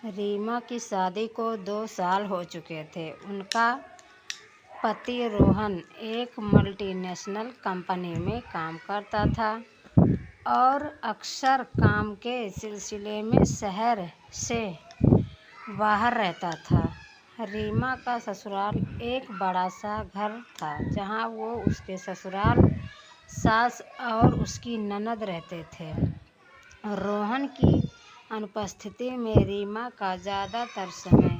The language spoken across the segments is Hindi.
रीमा की शादी को 2 साल हो चुके थे। उनका पति रोहन एक मल्टीनेशनल कंपनी में काम करता था और अक्सर काम के सिलसिले में शहर से बाहर रहता था। रीमा का ससुराल एक बड़ा सा घर था जहां वो, उसके ससुराल, सास और उसकी ननद रहते थे। रोहन की अनुपस्थिति में रीमा का ज़्यादातर समय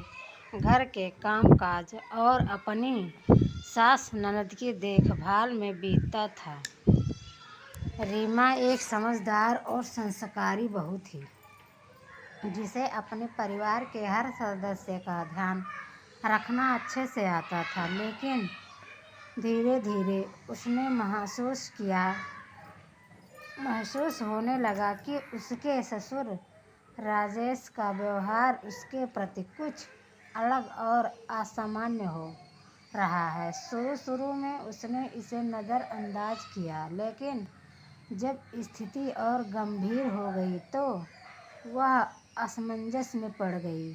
घर के कामकाज और अपनी सास ननद की देखभाल में बीतता था। रीमा एक समझदार और संस्कारी बहू थी जिसे अपने परिवार के हर सदस्य का ध्यान रखना अच्छे से आता था, लेकिन धीरे धीरे उसने महसूस होने लगा कि उसके ससुर राजेश का व्यवहार उसके प्रति कुछ अलग और असामान्य हो रहा है। शुरू में उसने इसे नज़रअंदाज किया, लेकिन जब स्थिति और गंभीर हो गई तो वह असमंजस में पड़ गई।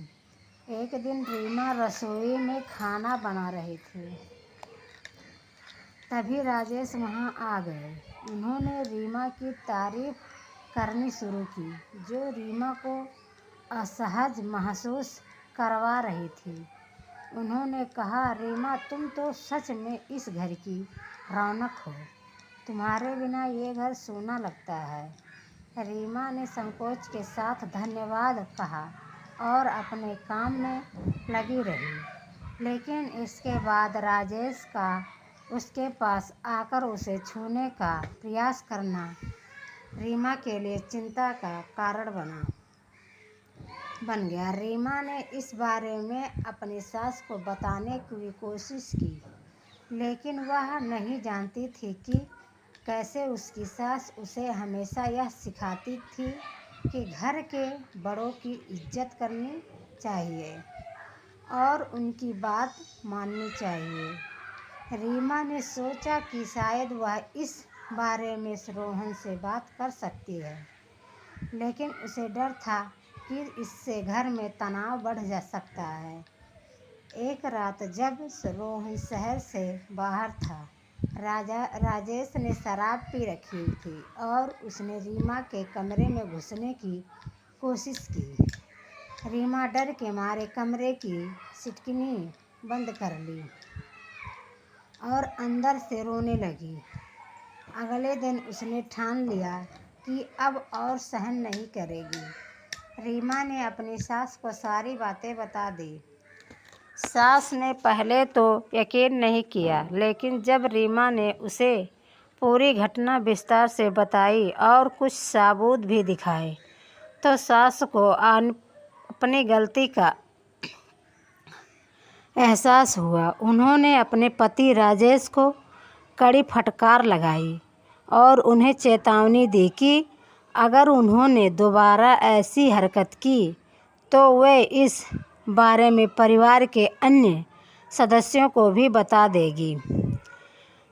एक दिन रीमा रसोई में खाना बना रही थी, तभी राजेश वहां आ गए। उन्होंने रीमा की तारीफ करनी शुरू की, जो रीमा को असहज महसूस करवा रही थी। उन्होंने कहा, रीमा, तुम तो सच में इस घर की रौनक हो। तुम्हारे बिना ये घर सूना लगता है। रीमा ने संकोच के साथ धन्यवाद कहा और अपने काम में लगी रही, लेकिन इसके बाद राजेश का उसके पास आकर उसे छूने का प्रयास करना रीमा के लिए चिंता का कारण बन गया। रीमा ने इस बारे में अपनी सास को बताने की कोशिश की, लेकिन वह नहीं जानती थी कि कैसे उसकी सास उसे हमेशा यह सिखाती थी कि घर के बड़ों की इज्जत करनी चाहिए और उनकी बात माननी चाहिए। रीमा ने सोचा कि शायद वह इस बारे में रोहन से बात कर सकती है, लेकिन उसे डर था कि इससे घर में तनाव बढ़ जा सकता है। एक रात जब रोहन शहर से बाहर था, राजेश ने शराब पी रखी थी और उसने रीमा के कमरे में घुसने की कोशिश की। रीमा डर के मारे कमरे की खिड़की बंद कर ली और अंदर से रोने लगी। अगले दिन उसने ठान लिया कि अब और सहन नहीं करेगी। रीमा ने अपनी सास को सारी बातें बता दी। सास ने पहले तो यकीन नहीं किया, लेकिन जब रीमा ने उसे पूरी घटना विस्तार से बताई और कुछ सबूत भी दिखाए, तो सास को अपनी गलती का एहसास हुआ। उन्होंने अपने पति राजेश को कड़ी फटकार लगाई और उन्हें चेतावनी दी कि अगर उन्होंने दोबारा ऐसी हरकत की तो वे इस बारे में परिवार के अन्य सदस्यों को भी बता देगी।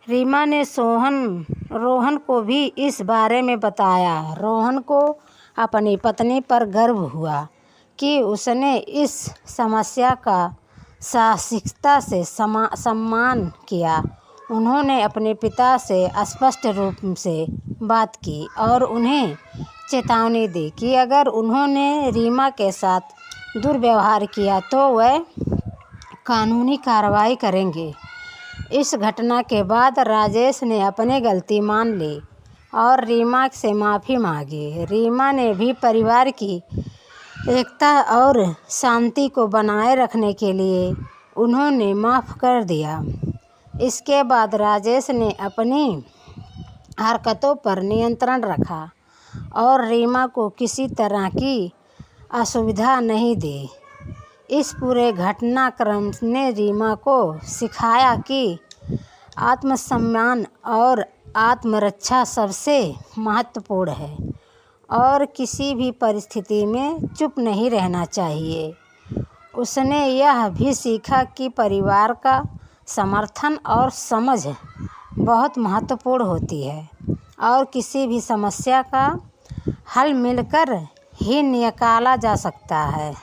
रीमा ने रोहन को भी इस बारे में बताया। रोहन को अपनी पत्नी पर गर्व हुआ कि उसने इस समस्या का साहसिकता से सम्मान किया। उन्होंने अपने पिता से स्पष्ट रूप से बात की और उन्हें चेतावनी दी कि अगर उन्होंने रीमा के साथ दुर्व्यवहार किया तो वे कानूनी कार्रवाई करेंगे। इस घटना के बाद राजेश ने अपनी गलती मान ली और रीमा से माफ़ी मांगी। रीमा ने भी परिवार की एकता और शांति को बनाए रखने के लिए उन्होंने माफ़ कर दिया। इसके बाद राजेश ने अपनी हरकतों पर नियंत्रण रखा और रीमा को किसी तरह की असुविधा नहीं दी। इस पूरे घटनाक्रम ने रीमा को सिखाया कि आत्मसम्मान और आत्मरक्षा सबसे महत्वपूर्ण है और किसी भी परिस्थिति में चुप नहीं रहना चाहिए। उसने यह भी सीखा कि परिवार का समर्थन और समझ बहुत महत्वपूर्ण होती है और किसी भी समस्या का हल मिलकर ही निकाला जा सकता है।